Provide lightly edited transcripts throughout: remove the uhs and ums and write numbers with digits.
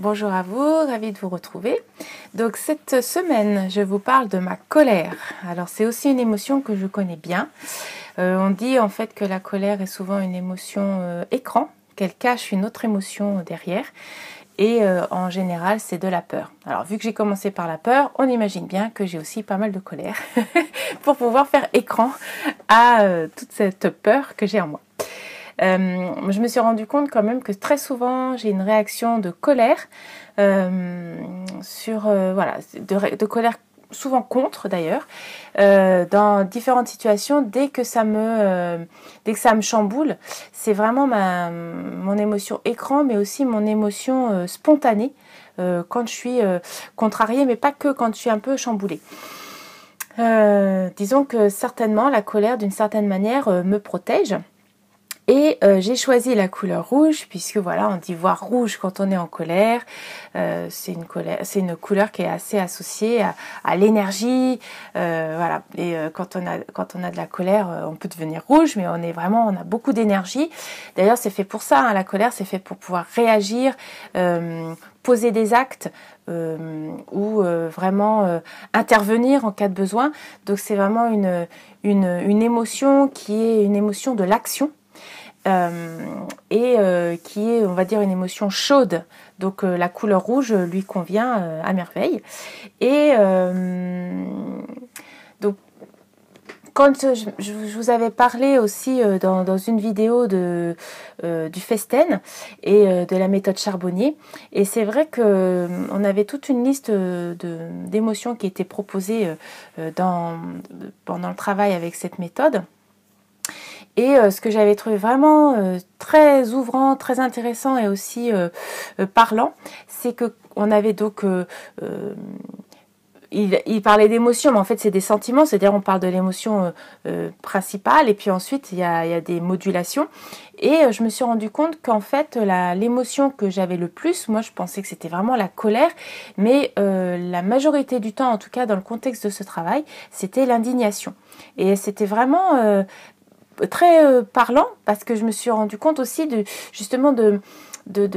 Bonjour à vous, ravie de vous retrouver. Donc cette semaine, je vous parle de ma colère. Alors c'est aussi une émotion que je connais bien. On dit en fait que la colère est souvent une émotion écran, qu'elle cache une autre émotion derrière. Et en général, c'est de la peur. Alors vu que j'ai commencé par la peur, on imagine bien que j'ai aussi pas mal de colère pour pouvoir faire écran à toute cette peur que j'ai en moi. Je me suis rendu compte quand même que très souvent j'ai une réaction de colère de colère souvent contre d'ailleurs dans différentes situations dès que ça me chamboule. C'est vraiment mon émotion écran, mais aussi mon émotion spontanée quand je suis contrariée, mais pas que quand je suis un peu chamboulée. Disons que certainement la colère d'une certaine manière me protège. Et j'ai choisi la couleur rouge puisque voilà, on dit voir rouge quand on est en colère. C'est une couleur qui est assez associée à l'énergie. Voilà. Et quand on a de la colère, on peut devenir rouge, mais on a beaucoup d'énergie. D'ailleurs, c'est fait pour ça. Hein, la colère, c'est fait pour pouvoir réagir, poser des actes ou vraiment intervenir en cas de besoin. Donc c'est vraiment une émotion qui est une émotion de l'action. Qui est, on va dire, une émotion chaude. Donc la couleur rouge lui convient à merveille. Et donc quand je vous avais parlé aussi dans une vidéo du Festen et de la méthode Charbonnier, et c'est vrai que on avait toute une liste d'émotions qui étaient proposées pendant le travail avec cette méthode. Et ce que j'avais trouvé vraiment très ouvrant, très intéressant et aussi parlant, c'est que on avait donc il parlait d'émotions, mais en fait c'est des sentiments, c'est-à-dire on parle de l'émotion principale et puis ensuite il y a des modulations. Et je me suis rendu compte qu'en fait l'émotion que j'avais le plus, moi je pensais que c'était vraiment la colère, mais la majorité du temps, en tout cas dans le contexte de ce travail, c'était l'indignation. Et c'était vraiment très parlant parce que je me suis rendu compte aussi de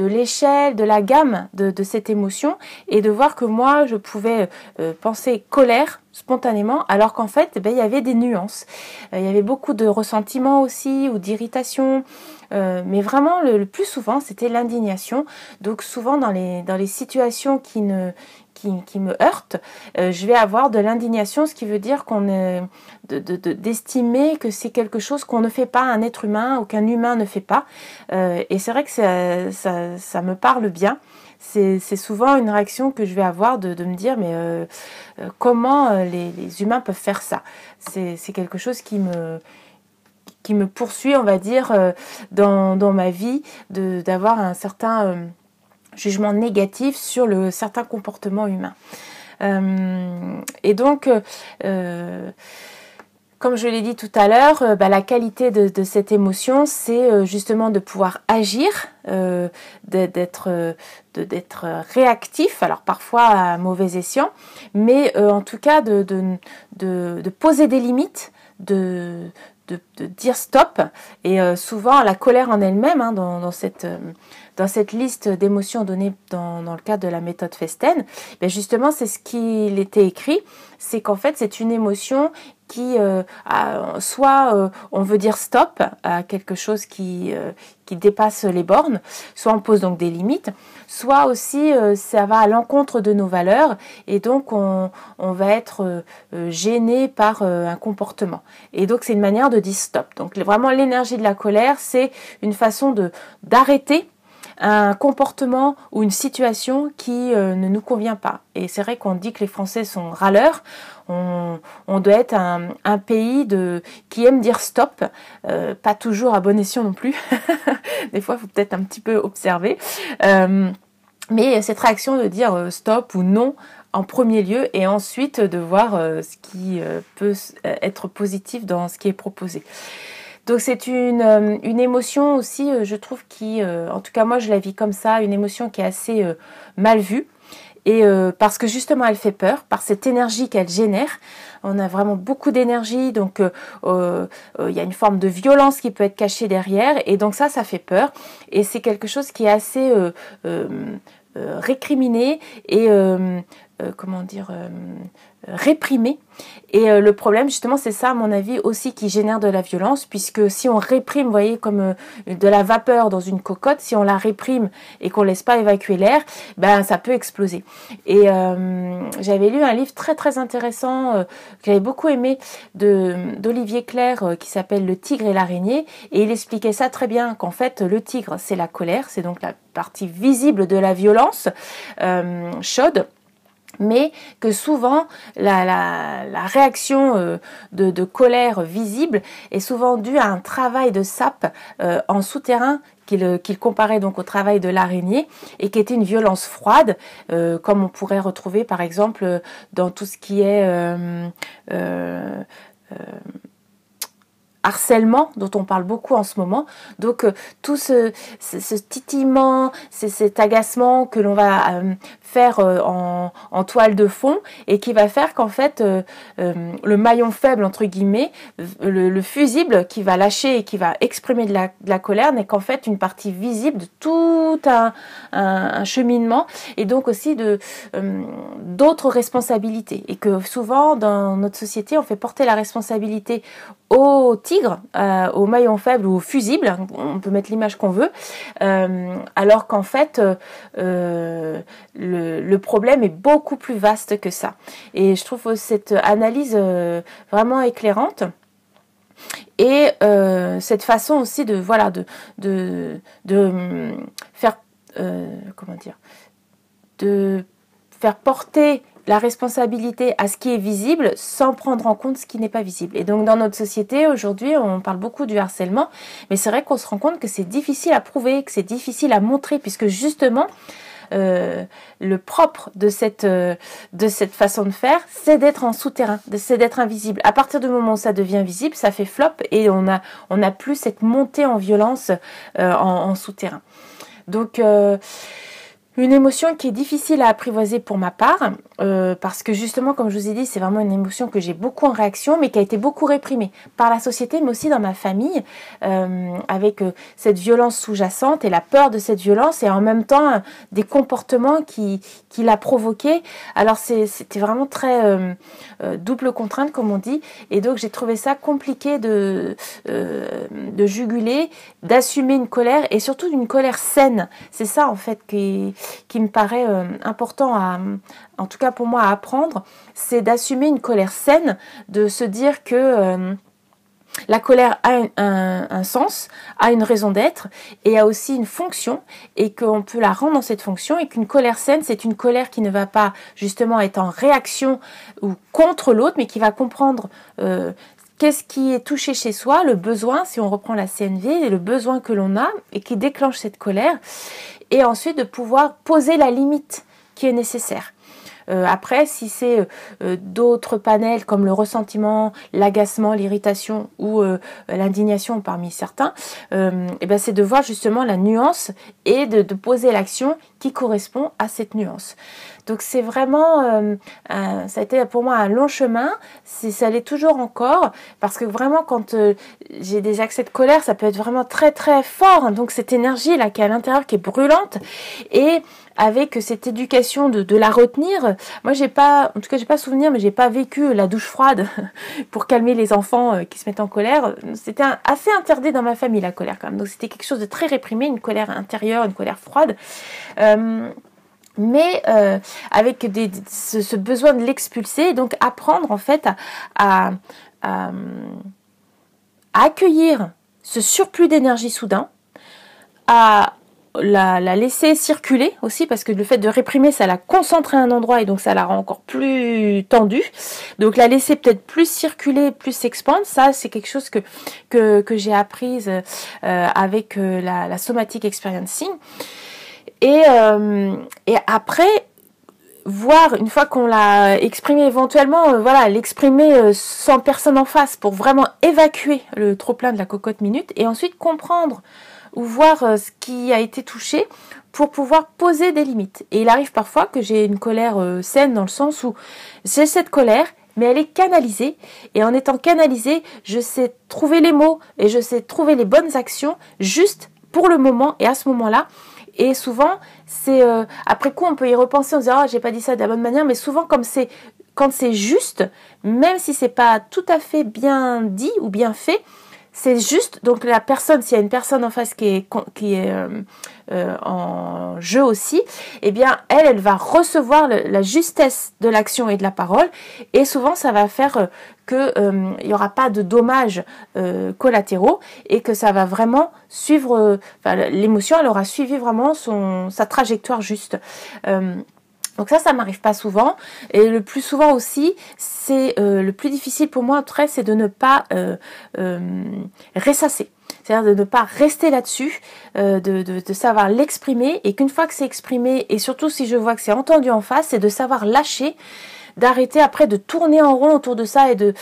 l'échelle, de la gamme de cette émotion et de voir que moi je pouvais penser colère spontanément alors qu'en fait il y avait des nuances. Il y avait beaucoup de ressentiment aussi ou d'irritation. Mais vraiment le plus souvent c'était l'indignation. Donc souvent dans les situations qui me heurtent, je vais avoir de l'indignation, ce qui veut dire d'estimer que c'est quelque chose qu'on ne fait pas, un être humain ou qu'un humain ne fait pas. Et c'est vrai que ça me parle bien. C'est souvent une réaction que je vais avoir de me dire mais comment les humains peuvent faire ça. C'est quelque chose qui me poursuit, on va dire, dans ma vie, d'avoir un certain jugement négatif sur certains comportements humains. Et donc, comme je l'ai dit tout à l'heure, la qualité de cette émotion, c'est justement de pouvoir agir, d'être réactif, alors parfois à mauvais escient, mais en tout cas de poser des limites, de dire stop. Et souvent la colère en elle-même, hein, dans cette liste d'émotions données dans le cadre de la méthode Festen, justement c'est ce qu'il était écrit, c'est qu'en fait c'est une émotion qui soit on veut dire stop à quelque chose qui dépasse les bornes, soit on pose donc des limites, soit aussi ça va à l'encontre de nos valeurs et donc on va être gêné par un comportement. Et donc c'est une manière de dire stop. Donc vraiment l'énergie de la colère, c'est une façon d'arrêter un comportement ou une situation qui ne nous convient pas. Et c'est vrai qu'on dit que les Français sont râleurs. On doit être un pays qui aime dire stop, pas toujours à bon escient non plus. Des fois, il faut peut-être un petit peu observer. Mais cette réaction de dire stop ou non en premier lieu et ensuite de voir ce qui peut être positif dans ce qui est proposé. Donc c'est une émotion aussi, je trouve, qui, en tout cas moi je la vis comme ça, une émotion qui est assez mal vue. Et parce que justement elle fait peur, par cette énergie qu'elle génère. on a vraiment beaucoup d'énergie, donc il y a une forme de violence qui peut être cachée derrière, et donc ça fait peur, et c'est quelque chose qui est assez récriminé et comment dire, réprimé. Et le problème, justement, c'est ça, à mon avis, aussi qui génère de la violence, puisque si on réprime, vous voyez, comme de la vapeur dans une cocotte, si on la réprime et qu'on laisse pas évacuer l'air, ben ça peut exploser. Et j'avais lu un livre très très intéressant que j'avais beaucoup aimé d'Olivier Clerc qui s'appelle Le tigre et l'araignée, et il expliquait ça très bien, qu'en fait le tigre c'est la colère, c'est donc la partie visible de la violence chaude, mais que souvent la réaction de colère visible est souvent due à un travail de sape en souterrain qu'il comparait donc au travail de l'araignée, et qui était une violence froide, comme on pourrait retrouver par exemple dans tout ce qui est harcèlement, dont on parle beaucoup en ce moment. Donc tout ce titillement, cet agacement que l'on va faire en toile de fond, et qui va faire qu'en fait le maillon faible entre guillemets, le fusible qui va lâcher et qui va exprimer de la colère, n'est qu'en fait une partie visible de tout un cheminement, et donc aussi d'autres responsabilités, et que souvent dans notre société on fait porter la responsabilité au tigre, au maillon faible ou au fusible, on peut mettre l'image qu'on veut, alors qu'en fait le problème est beaucoup plus vaste que ça. Et je trouve cette analyse vraiment éclairante, et cette façon aussi de faire comment dire, de faire porter la responsabilité à ce qui est visible sans prendre en compte ce qui n'est pas visible. Et donc dans notre société aujourd'hui, on parle beaucoup du harcèlement, mais c'est vrai qu'on se rend compte que c'est difficile à prouver, que c'est difficile à montrer, puisque justement le propre de cette façon de faire, c'est d'être en souterrain, c'est d'être invisible. À partir du moment où ça devient visible, ça fait flop, et on a plus cette montée en violence en souterrain. Donc une émotion qui est difficile à apprivoiser pour ma part, parce que justement, comme je vous ai dit, c'est vraiment une émotion que j'ai beaucoup en réaction, mais qui a été beaucoup réprimée par la société, mais aussi dans ma famille, avec cette violence sous-jacente et la peur de cette violence, et en même temps des comportements qui l'a provoqué. Alors c'était vraiment très double contrainte, comme on dit, et donc j'ai trouvé ça compliqué de juguler, d'assumer une colère, et surtout une colère saine. C'est ça en fait qui me paraît important, en tout cas pour moi, à apprendre, c'est d'assumer une colère saine, de se dire que la colère a un sens, a une raison d'être, et a aussi une fonction, et qu'on peut la rendre dans cette fonction, et qu'une colère saine, c'est une colère qui ne va pas justement être en réaction ou contre l'autre, mais qui va comprendre qu'est-ce qui est touché chez soi, le besoin, si on reprend la CNV, le besoin que l'on a et qui déclenche cette colère, et ensuite de pouvoir poser la limite qui est nécessaire. Après, si c'est d'autres panels comme le ressentiment, l'agacement, l'irritation ou l'indignation parmi certains, et ben c'est de voir justement la nuance et de poser l'action qui correspond à cette nuance. Donc c'est vraiment, ça a été pour moi un long chemin, ça l'est toujours encore, parce que vraiment quand j'ai des accès de colère, ça peut être vraiment très très fort, hein, donc cette énergie là qui est à l'intérieur, qui est brûlante, et avec cette éducation de la retenir, moi j'ai pas souvenir, mais j'ai pas vécu la douche froide pour calmer les enfants qui se mettent en colère. C'était assez interdit dans ma famille, la colère quand même, donc c'était quelque chose de très réprimé, une colère intérieure, une colère froide. Mais avec ce besoin de l'expulser, donc apprendre en fait à accueillir ce surplus d'énergie soudain, à la laisser circuler aussi, parce que le fait de réprimer, ça la concentre à un endroit et donc ça la rend encore plus tendue. Donc la laisser peut-être plus circuler, plus s'expandre, ça c'est quelque chose que j'ai apprise avec la somatic experiencing. Et après, voir, une fois qu'on l'a exprimé éventuellement, l'exprimer sans personne en face pour vraiment évacuer le trop-plein de la cocotte minute, et ensuite comprendre ou voir ce qui a été touché pour pouvoir poser des limites. Et il arrive parfois que j'ai une colère saine, dans le sens où j'ai cette colère mais elle est canalisée. Et en étant canalisée, je sais trouver les mots et je sais trouver les bonnes actions juste pour le moment et à ce moment-là. Et souvent, c'est après coup, on peut y repenser en se disant « Ah, j'ai pas dit ça de la bonne manière », mais souvent, quand c'est juste, même si c'est pas tout à fait bien dit ou bien fait, c'est juste. Donc la personne, s'il y a une personne en face qui est en jeu aussi, eh bien elle va recevoir la justesse de l'action et de la parole, et souvent ça va faire que il y aura pas de dommages collatéraux et que ça va vraiment suivre. L'émotion, elle aura suivi vraiment sa trajectoire juste. Donc ça m'arrive pas souvent. Et le plus souvent aussi, c'est le plus difficile pour moi, après, c'est de ne pas ressasser. C'est-à-dire de ne pas rester là-dessus, de savoir l'exprimer, et qu'une fois que c'est exprimé, et surtout si je vois que c'est entendu en face, c'est de savoir lâcher, d'arrêter après de tourner en rond autour de ça et de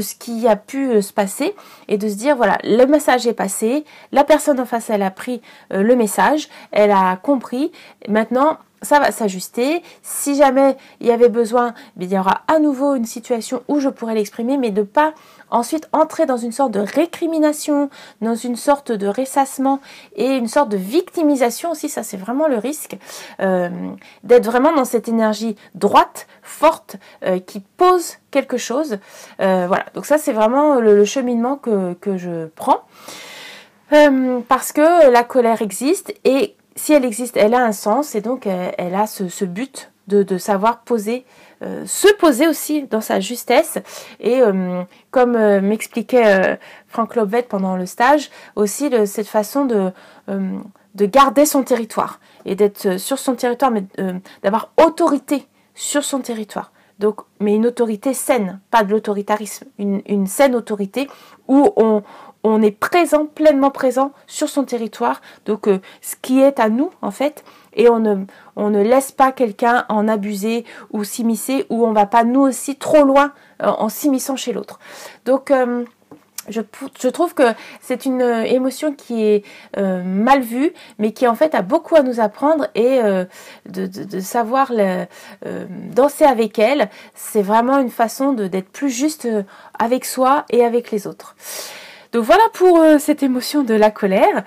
ce qui a pu se passer, et de se dire voilà, le message est passé, la personne en face elle a pris le message, elle a compris, maintenant ça va s'ajuster. Si jamais il y avait besoin, il y aura à nouveau une situation où je pourrais l'exprimer, mais de pas ensuite entrer dans une sorte de récrimination, dans une sorte de ressassement et une sorte de victimisation aussi. Ça, c'est vraiment le risque d'être vraiment dans cette énergie droite, forte, qui pose quelque chose. Voilà, donc ça, c'est vraiment le cheminement que je prends. Parce que la colère existe, et si elle existe, elle a un sens, et donc elle a ce but de savoir se poser aussi dans sa justesse. Et comme m'expliquait Franck Lobvet pendant le stage, aussi cette façon de garder son territoire et d'être sur son territoire, mais d'avoir autorité sur son territoire. Donc, mais une autorité saine, pas de l'autoritarisme, une saine autorité où on est présent, pleinement présent sur son territoire, donc ce qui est à nous en fait, et on ne laisse pas quelqu'un en abuser ou s'immiscer, ou on va pas nous aussi trop loin en s'immisçant chez l'autre. Donc je trouve que c'est une émotion qui est mal vue, mais qui en fait a beaucoup à nous apprendre, et de savoir danser avec elle, c'est vraiment une façon d'être plus juste avec soi et avec les autres. Donc voilà pour cette émotion de la colère.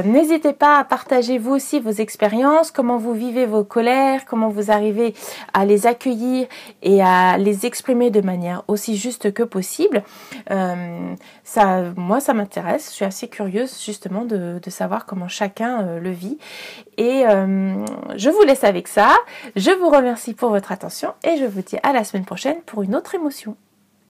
N'hésitez pas à partager vous aussi vos expériences, comment vous vivez vos colères, comment vous arrivez à les accueillir et à les exprimer de manière aussi juste que possible. Moi, ça m'intéresse. Je suis assez curieuse justement de savoir comment chacun le vit. Et je vous laisse avec ça. Je vous remercie pour votre attention et je vous dis à la semaine prochaine pour une autre émotion.